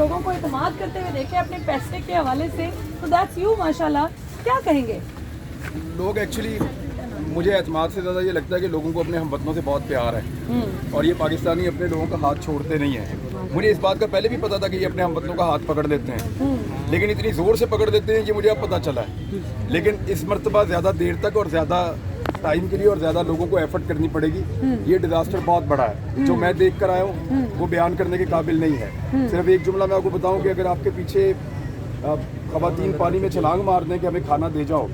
لوگوں کو اعتماد کرتے ہوئے دیکھے اپنے پیسے کے حوالے سے, تو دیٹس یو ماشاءاللہ. کیا کہیں گے؟ لوگ ایکچولی مجھے اعتماد سے زیادہ یہ لگتا ہے کہ لوگوں کو اپنے ہم وطنوں سے بہت پیار ہے, اور یہ پاکستانی اپنے لوگوں کا ہاتھ چھوڑتے نہیں ہیں. مجھے اس بات کا پہلے بھی پتا تھا کہ یہ اپنے ہم وطنوں کا ہاتھ پکڑ لیتے ہیں, لیکن اتنی زور سے پکڑ دیتے ہیں یہ مجھے اب پتہ چلا ہے. لیکن اس مرتبہ زیادہ دیر تک اور زیادہ ٹائم کے لیے اور زیادہ لوگوں کو ایفرٹ کرنی پڑے گی. یہ ڈیزاسٹر بہت بڑا ہے, جو میں دیکھ کر آیا ہوں وہ بیان کرنے کے قابل نہیں ہے. صرف ایک جملہ میں آپ کو بتاؤں کہ اگر آپ کے پیچھے خواتین پانی میں چھلانگ مار دیں کہ ہمیں کھانا دے جاؤ,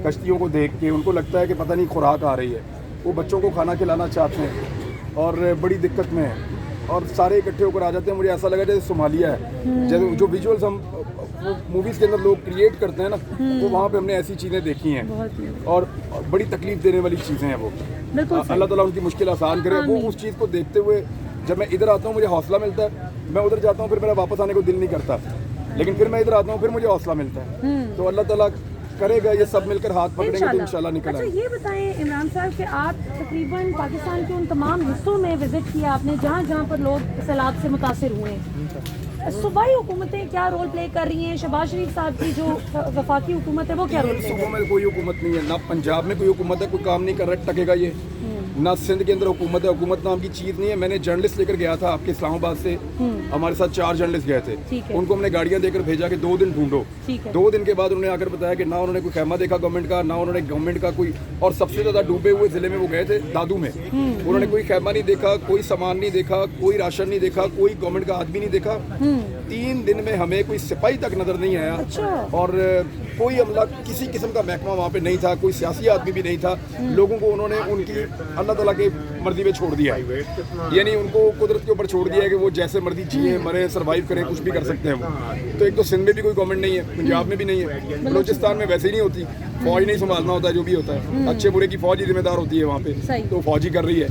کشتیوں کو دیکھ کے ان کو لگتا ہے کہ پتہ نہیں خوراک آ رہی ہے, وہ بچوں کو کھانا کھلانا چاہتے ہیں اور بڑی دقت میں ہیں, اور سارے اکٹھے ہو کر آ جاتے ہیں. مجھے ایسا لگا جیسے صومالیہ ہے, جیسے جو ویژولز ہم موویز کے اندر لوگ کریٹ کرتے ہیں نا, وہ وہاں پہ ہم نے ایسی چیزیں دیکھی ہیں, اور بڑی تکلیف دینے والی چیزیں ہیں وہ. اللہ تعالیٰ ان کی مشکل آسان کرے. وہ اس چیز کو دیکھتے ہوئے جب میں ادھر آتا ہوں مجھے حوصلہ ملتا ہے, میں ادھر جاتا ہوں پھر میرا واپس آنے کو دل نہیں کرتا, لیکن پھر میں ادھر آتا ہوں پھر مجھے حوصلہ ملتا ہے. تو اللہ تعالیٰ کرے گا یہ سب مل کر ہاتھ پکڑیں گے تو انشاءاللہ نکل آئے. اچھا یہ بتائیں عمران صاحب کہ آپ تقریباً پاکستان کے ان تمام حصوں میں وزٹ کیا آپ نے جہاں جہاں پر لوگ سیلاب سے متاثر ہوئے ہیں. صوبائی حکومتیں کیا رول پلے کر رہی ہیں؟ شہباز شریف صاحب کی جو وفاقی حکومت ہے وہ کیا رول پلے کر رہی ہے؟ صوبوں میں کوئی حکومت نہیں ہے, نہ پنجاب میں کوئی حکومت ہے, کوئی کام نہیں کر رہا, ٹکے گا یہ. نہ سندھ کے اندر حکومت ہے, حکومت نام کی چیز نہیں ہے. میں نے جرنلسٹ لے کر گیا تھا آپ کے اسلام آباد سے, ہمارے ساتھ 4 جرنلسٹ گئے تھے, ان کو ہم نے گاڑیاں دے کر بھیجا کہ 2 دن ڈھونڈو. 2 دن کے بعد انہوں نے آ کر بتایا کہ نہ انہوں نے کوئی خیمہ دیکھا گورنمنٹ کا, نہ انہوں نے گورنمنٹ کا کوئی, اور سب سے زیادہ ڈوبے ہوئے ضلع میں وہ گئے تھے دادو میں. انہوں نے کوئی خیمہ نہیں دیکھا, کوئی سامان نہیں دیکھا, کوئی راشن نہیں دیکھا, کوئی گورنمنٹ کا آدمی نہیں دیکھا. 3 دن میں ہمیں کوئی سپاہی تک نظر نہیں آیا, اور کوئی عملہ کسی قسم کا محکمہ وہاں پہ نہیں تھا, کوئی سیاسی آدمی بھی نہیں تھا. لوگوں کو انہوں نے ان کی اللہ تعالیٰ کے مرضی پہ چھوڑ دیا ہے, یعنی ان کو قدرت کے اوپر چھوڑ دیا ہے کہ وہ جیسے مرضی جیئیں مریں سروائیو کریں, کچھ بھی کر سکتے ہیں وہ. تو ایک تو سندھ میں بھی کوئی گورنمنٹ نہیں ہے, پنجاب میں بھی نہیں ہے, بلوچستان میں ویسے ہی نہیں ہوتی, فوج نہیں سنبھالنا ہوتا ہے جو بھی ہوتا ہے, اچھے برے کی فوج ہی ذمہ دار ہوتی ہے وہاں پہ, تو فوج ہی کر رہی ہے.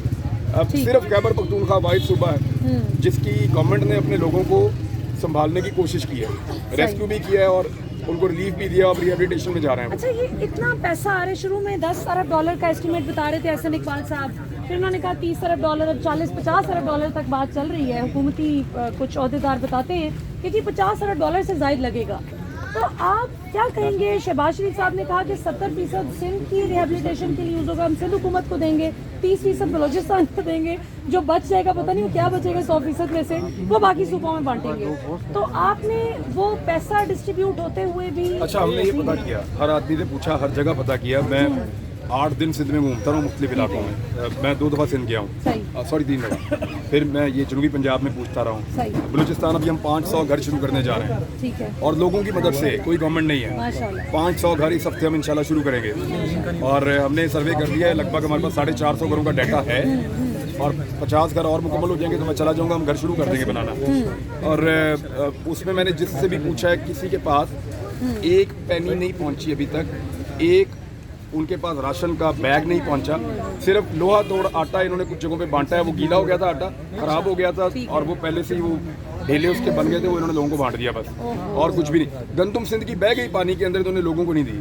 اب صرف خیبر پختونخوا واحد صوبہ ہے جس کی گورنمنٹ نے اپنے لوگوں کو سنبھالنے کی کوشش کی ہے, ریسکیو بھی کیا ہے اور ان کو ریلیف بھی دیا, اور ریہیبلیٹیشن میں جا رہے ہیں. اچھا یہ اتنا پیسہ آ رہا ہے, شروع میں 10 ارب ڈالر کا اسٹیمیٹ بتا رہے تھے احسن اقبال صاحب, پھر انہوں نے کہا 30 ارب ڈالر, اب 40-50 ارب ڈالر تک بات چل رہی ہے. حکومتی کچھ عہدیدار بتاتے ہیں کہ 50 ارب ڈالر سے زائد لگے گا. تو آپ کیا کہیں گے؟ شہباز شریف صاحب نے کہا کہ 70% سندھ کی ریہیبلیٹیشن کے لیے یوز ہوگا, ہم سندھ حکومت کو دیں گے, 30% بلوچستان کو دیں گے, جو بچ جائے گا پتہ نہیں وہ کیا بچے گا 100% میں سے وہ باقی صوبوں میں بانٹیں گے. تو آپ نے وہ پیسہ ڈسٹریبیوٹ ہوتے ہوئے بھی, اچھا ہم نے یہ پتہ کیا, ہر آدمی سے پوچھا, ہر جگہ پتہ کیا. میں 8 دن سندھ میں گھومتا رہا ہوں مختلف علاقوں میں, میں 2 دفعہ سندھ گیا ہوں, سوری 3 دفعہ, پھر میں یہ جنوبی پنجاب میں پوچھتا رہا ہوں. بلوچستان ابھی ہم 500 گھر شروع کرنے جا رہے ہیں, اور لوگوں کی مدد سے, کوئی گورنمنٹ نہیں ہے. 500 گھر اس ہفتے ہم انشاءاللہ شروع کریں گے, اور ہم نے سروے کر لیا ہے, لگ بھگ ہمارے پاس 450 گھروں کا ڈیٹا ہے, اور 50 گھر اور مکمل ہو جائیں گے تو میں چلا جاؤں گا, ہم گھر شروع کر دیں گے بنانا. اور اس میں نے جس سے بھی پوچھا ہے, کسی کے پاس 1 پینی نہیں پہنچی ابھی تک, ایک ان کے پاس راشن کا بیگ نہیں پہنچا. صرف لوہا توڑ آٹا انہوں نے کچھ جگہوں پہ بانٹا ہے, وہ گیلا ہو گیا تھا, آٹا خراب ہو گیا تھا, اور وہ پہلے سے ہی وہ ڈھیلے اس کے بن گئے تھے, وہ انہوں نے لوگوں کو بانٹ دیا بس, اور کچھ بھی نہیں. گندم سندھ کی بہ گئی پانی کے اندر تو انہوں نے لوگوں کو نہیں دی.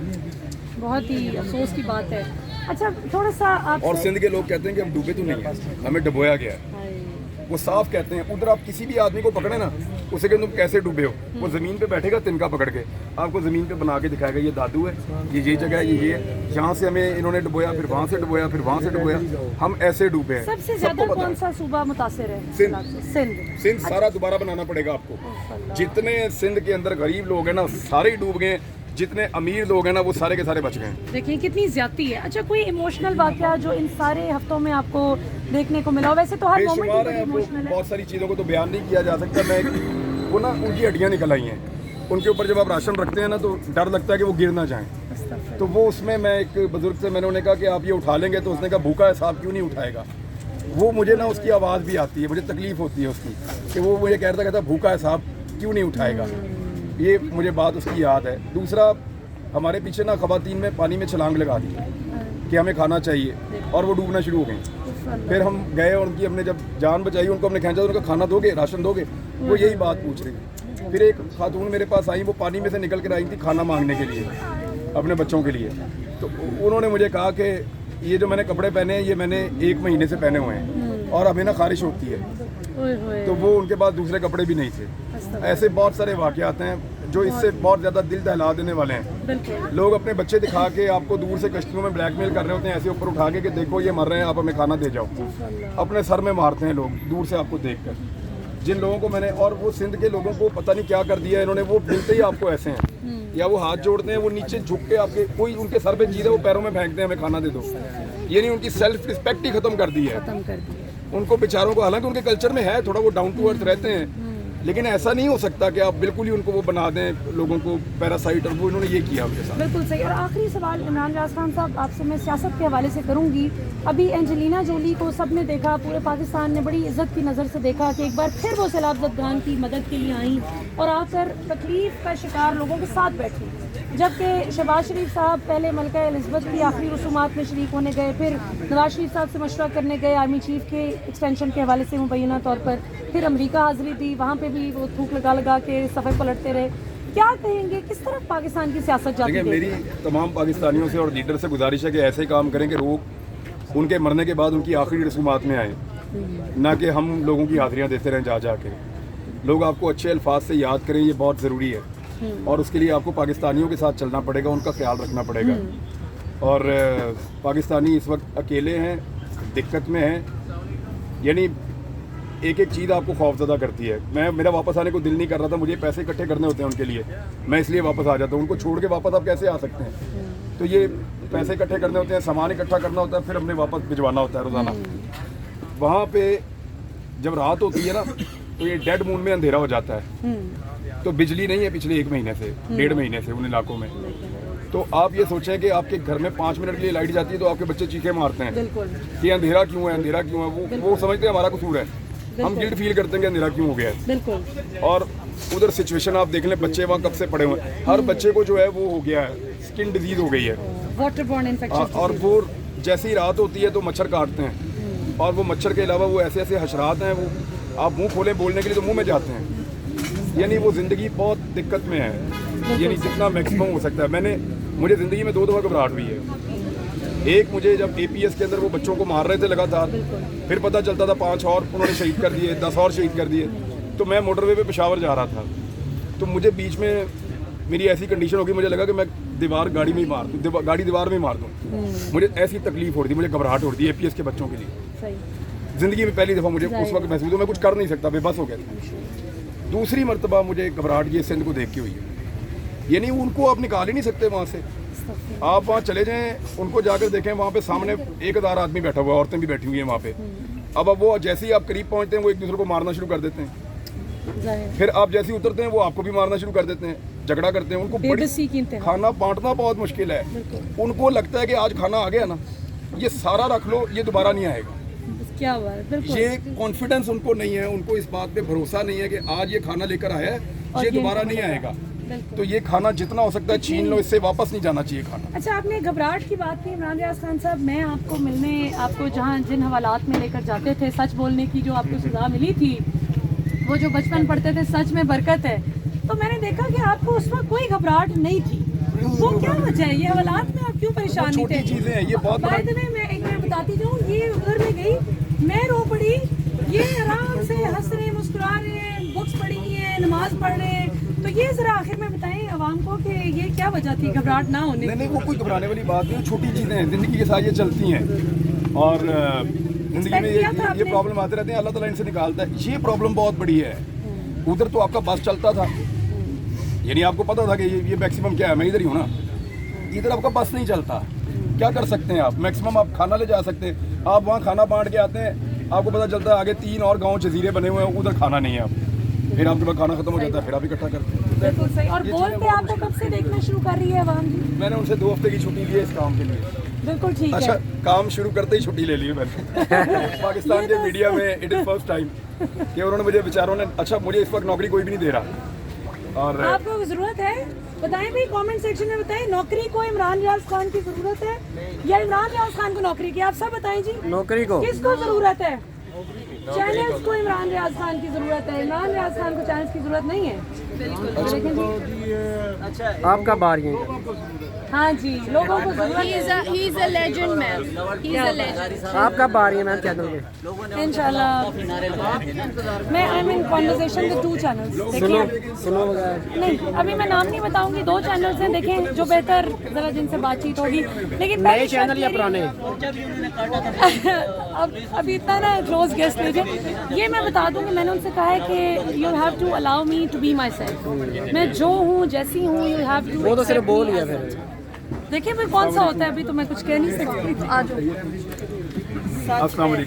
بہت ہی افسوس کی بات ہے. اچھا تھوڑا سا آپ, اور سندھ کے لوگ کہتے ہیں کہ ہم ڈوبے تو نہیں ہیں, ہمیں ڈبویا گیا ہے, وہ صاف کہتے ہیں. ادھر آپ کسی بھی آدمی کو پکڑے نا, اسے کہ تم کیسے ڈوبے ہو, وہ زمین پہ بیٹھے گا تنکا پکڑ کے, آپ کو زمین پہ بنا کے دکھائے گا یہ دادو ہے, یہ جگہ ہے, یہ ہے, یہاں سے ہمیں انہوں نے ڈبویا, پھر وہاں سے ڈبویا, پھر وہاں سے ڈبویا, ہم ایسے ڈوبے ہیں. سب سے زیادہ کون سا صوبہ متاثر ہے؟ سندھ سارا دوبارہ بنانا پڑے گا آپ کو. جتنے سندھ کے اندر غریب لوگ ہیں نا سارے ہی ڈوب گئے, جتنے امیر لوگ ہیں نا وہ سارے کے سارے بچ گئے ہیں. دیکھیں کتنی زیادتی ہے. اچھا کوئی ایموشنل واقعہ جو ان سارے ہفتوں میں آپ کو دیکھنے کو ملا؟ ویسے تو ہر مومنٹ ایموشنل ہے, بہت ساری چیزوں کو تو بیان نہیں کیا جا سکتا. میں وہ نا ان کی ہڈیاں نکل آئی ہیں, ان کے اوپر جب آپ راشن رکھتے ہیں نا تو ڈر لگتا ہے کہ وہ گر نہ جائیں. تو وہ اس میں ایک بزرگ سے میں نے انہیں کہا کہ آپ یہ اٹھا لیں گے, تو اس نے کہا بھوکا ہے صاحب کیوں نہیں اٹھائے گا. وہ مجھے نا اس کی آواز بھی آتی ہے, مجھے تکلیف ہوتی ہے اس کی, کہ وہ مجھے کہتا بھوکا ہے صاحب کیوں نہیں اٹھائے گا. یہ مجھے بات اس کی یاد ہے. دوسرا ہمارے پیچھے نا خواتین میں پانی میں چھلانگ لگا دی کہ ہمیں کھانا چاہیے, اور وہ ڈوبنا شروع ہو گئیں. پھر ہم گئے اور ان کی ہم نے جب جان بچائی, ان کو ہم نے کھینچا, ان کا کھانا دو گے, راشن دو گے, وہ یہی بات پوچھ رہی. پھر ایک خاتون میرے پاس آئی, وہ پانی میں سے نکل کر آئی تھی کھانا مانگنے کے لیے اپنے بچوں کے لیے. تو انہوں نے مجھے کہا کہ یہ جو میں نے کپڑے پہنے ہیں یہ میں نے 1 مہینے سے پہنے ہوئے ہیں, اور ہمیں نا خارش ہوتی ہے. ओए होए। तो वो उनके पास दूसरे कपड़े भी नहीं थे। ऐसे बहुत सारे वाक़यात हैं जो इससे बहुत ज़्यादा दिल दहला देने वाले हैं। बिल्कुल। लोग अपने बच्चे दिखा के आपको दूर से कश्तियों में ब्लैकमेल कर रहे होते हैं, ऐसे ऊपर उठा के कि देखो ये मर रहे हैं, आप हमें खाना दे जाओ। अपने सर में मारते हैं लोग दूर से आपको देखकर। जिन लोगों को मैंने, और वो सिंध के लोगों को पता नहीं क्या कर दिया है इन्होंने, वो मिलते ही आपको ऐसे हैं या वो हाथ जोड़ते हैं, वो नीचे झुक के आपके, कोई उनके सर पे चीज़ है वो पैरों में फेंकते हैं, हमें खाना दे दो। ये नहीं, उनकी सेल्फ रिस्पेक्ट ही खत्म कर दी है खत्म कर दिया। उनको बेचारों को। हालांकि उनके कल्चर में है थोड़ा, वो डाउन टू अर्थ रहते हैं, लेकिन ऐसा नहीं हो सकता कि आप बिल्कुल ही उनको वो बना दें लोगों को पैरासाइट, और वो इन्होंने ये किया उनके साथ। बिल्कुल सही। और आखिरी सवाल इमरान रियाज खान साहब आपसे मैं सियासत के हवाले से करूंगी। अभी एंजेलिना जोली को सब ने देखा, पूरे पाकिस्तान ने बड़ी इज्जत की नज़र से देखा कि एक बार फिर वो सैलाब ज़दगान की मदद के लिए आई और आकर तकलीफ का शिकार लोगों के साथ बैठी। जबकि शहबाज शरीफ साहब पहले मलका एलिज़ाबेथ की आखिरी रसूमात में शरीक होने गए, फिर नवाज शरीफ साहब से मशवरा करने गए आर्मी चीफ के एक्सटेंशन के हवाले से मुबैना तौर पर, फिर अमेरिका हाज़िरी दी, वहाँ पे भी वो थूक लगा के सफ़े पलटते रहे। क्या कहेंगे, किस तरफ पाकिस्तान की सियासत जाती है? मेरी तमाम पाकिस्तानियों से और लीडर से गुजारिश है कि ऐसे काम करें कि लोग उनके मरने के बाद उनकी आखिरी रसूमात में आए, ना कि हम लोगों की हाज़िरियाँ देते रहें जा के। लोग आपको अच्छे अल्फाज से याद करें, ये बहुत ज़रूरी है, और उसके लिए आपको पाकिस्तानियों के साथ चलना पड़ेगा, उनका ख्याल रखना पड़ेगा। और पाकिस्तानी इस वक्त अकेले हैं, दिक्कत में हैं, यानी एक एक चीज़ आपको खौफज़दा करती है। मेरा वापस आने को दिल नहीं कर रहा था, मुझे पैसे इकट्ठे करने होते हैं उनके लिए, मैं इसलिए वापस आ जाता हूँ। उनको छोड़ के वापस आप कैसे आ सकते हैं? तो ये पैसे इकट्ठे करने होते हैं, सामान इकट्ठा करना होता है, फिर हमने वापस भिजवाना होता है रोज़ाना। वहाँ पे जब रात होती है ना, तो ये डेड मून में अंधेरा हो जाता है, तो बिजली नहीं है पिछले 1 महीने से, 1.5 महीने से उन इलाकों में। तो आप ये सोचें कि आपके घर में 5 मिनट के लिए लाइट जाती है तो आपके बच्चे चीखे मारते हैं कि अंधेरा क्यों है, अंधेरा क्यों है। वो समझते हैं हमारा कसूर है, हम गिल्ट फील करते हैं कि अंधेरा क्यों हो गया है। बिल्कुल। और उधर सिचुएशन आप देख लें, बच्चे वहाँ कब से पड़े हुए हैं, हर बच्चे को जो है वो हो गया है, स्किन डिजीज हो गई है, वाटर बॉर्न इन्फेक्शन। और वो जैसे ही रात होती है तो मच्छर काटते हैं, और वो मच्छर के अलावा वो ऐसे ऐसे हशरात हैं, वो आप मुंह खोले बोलने के लिए तो मुंह में जाते हैं। यानी वो ज़िंदगी बहुत दिक्कत में है, यानी जितना मैक्सिमम हो सकता है। मुझे ज़िंदगी में 2 दफ़ा घबराहट हुई है। एक, मुझे जब APS के अंदर वो बच्चों को मार रहे थे लगातार, फिर पता चलता था 5 और उन्होंने शहीद कर दिए, 10 और शहीद कर दिए। तो मैं मोटरवे पे पेशावर जा रहा था, तो मुझे बीच में मेरी ऐसी कंडीशन हो गई, मुझे लगा कि मैं गाड़ी में ही मार दूँ, गाड़ी दीवार में ही मार दूँ। मुझे ऐसी तकलीफ हो रही थी, मुझे घबराहट हो रही थी APS के बच्चों के लिए। ज़िंदगी में पहली दफ़ा मुझे उस वक्त महसूस हुआ, मैं कुछ कर नहीं सकता, बेबस हो गया था। दूसरी मरतबा मुझे घबराहट ये सिंध को देख के हुई है, यानी उनको आप निकाल ही नहीं सकते वहाँ से। आप वहाँ चले जाएं, उनको जाकर देखें, वहाँ पे सामने 1000 आदमी बैठा हुआ है, औरतें भी बैठी हुई हैं वहाँ पे। अब वो जैसे ही आप करीब पहुँचते हैं वो एक दूसरे को मारना शुरू कर देते हैं, फिर आप जैसे ही उतरते हैं वो आपको भी मारना शुरू कर देते हैं, झगड़ा करते हैं। उनको बड़ी खाना बांटना बहुत मुश्किल है। उनको लगता है कि आज खाना आ गया ना, ये सारा रख लो, ये दोबारा नहीं आएगा। क्या बात है। ये कॉन्फिडेंस उनको नहीं है, उनको इस बात पे भरोसा नहीं है कि आज ये खाना लेकर आया है, ये दोबारा नहीं आएगा। तो ये खाना जितना हो सकता है छीन लो, इससे वापस नहीं जाना चाहिए खाना। अच्छा, आपने घबराहट की बात की इमरान रियाज खान साहब, मैं आपको मिलने, आपको जहाँ जिन हवालात में लेकर जाते थे, सच बोलने की जो आपको सजा मिली थी, वो जो बचपन पढ़ते थे सच में बरकत है, तो मैंने देखा कि आपको उस वक्त कोई घबराहट नहीं थी। वो क्या वजह है? ये हवालात में आप क्यों परेशान नहीं थे? चीजें हैं ये बहुत। मैं बताती जाऊँ, ये उधर में गई, मैं रो पड़ी, ये आराम से हंस रहे, मुस्कुरा रहे, बुक्स पढ़ी है, नमाज पढ़ रहे हैं। तो ये जरा आखिर में बताएं आवाम को कि ये क्या वजह थी घबराहट ना होने की? नहीं, वो कोई घबराने वाली बात नहीं, छोटी चीज़ें हैं, ज़िंदगी के साथ ये चलती हैं, और ज़िंदगी में ये प्रॉब्लम आते रहते हैं, अल्लाह ताला इनसे निकालता है। ये प्रॉब्लम बहुत बड़ी है। उधर तो आपका बस चलता था, यानी आपको पता था कि ये मैक्सिमम क्या है, मैं इधर ही हूँ ना, इधर आपका बस नहीं चलता, क्या कर सकते हैं आप? मैक्सिमम आप खाना ले जा सकते हैं, आप वहाँ खाना बांट के आते हैं, आपको पता चलता है आगे 3 और गाँव जजीरे बने हुए हैं, उधर खाना नहीं है, आप फिर आपके पास खाना खत्म हो जाता है, फिर आप इकट्ठा करते हैं। बिल्कुल सही। और बोल पे आपको कब से देखना शुरू कर रही है आवाम जी? मैंने उनसे 2 हफ्ते की छुट्टी ली है इस काम के लिए। बिल्कुल ठीक है। अच्छा, काम शुरू करते ही छुट्टी ले ली है मैंने। पाकिस्तान के मीडिया में इट इज़ फर्स्ट टाइम कि उन्होंने मुझे, बेचारों ने, अच्छा मुझे इस वक्त नौकरी कोई भी नहीं दे रहा, और आपको ज़रूरत है, बताएं भाई, कमेंट सेक्शन में बताएं, नौकरी को इमरान रियाज खान की ज़रूरत है या इमरान रियाज खान को नौकरी की? आप सब बताएं जी, नौकरी को किसको ज़रूरत है? चैनल्स को इमरान रियाज खान की जरूरत है, इमरान रियाज खान को चैनल्स की जरूरत नहीं है। लेकिन आप कब आ रही हैं? हाँ जी, लोगों को जरूरत He is a legend, ma'am. He is a legend. आप कब आ रही हैं मैम चैनल पे? है इंशाल्लाह। मैं I am in conversation with 2 channels. देखिए सुनो वगैरह नहीं, अभी मैं नाम नहीं बताऊंगी, 2 चैनल्स हैं, देखें जो बेहतर जरा जिनसे बातचीत होगी। लेकिन नए चैनल या पुराने? अब अभी इतना ना क्लोज गेस्ट लीजिए। ये मैं बता दूं कि मैंने उनसे कहा है कि you have to allow me to be myself. मैं जो हूँ जैसी हूँ, यू हैव टू। वो तो सिर्फ बोल लिया फिर। देखिए फिर कौन सा होता है, अभी तो मैं कुछ कह नहीं सकती। आ जाओ। अस्सलाम वालेकुम।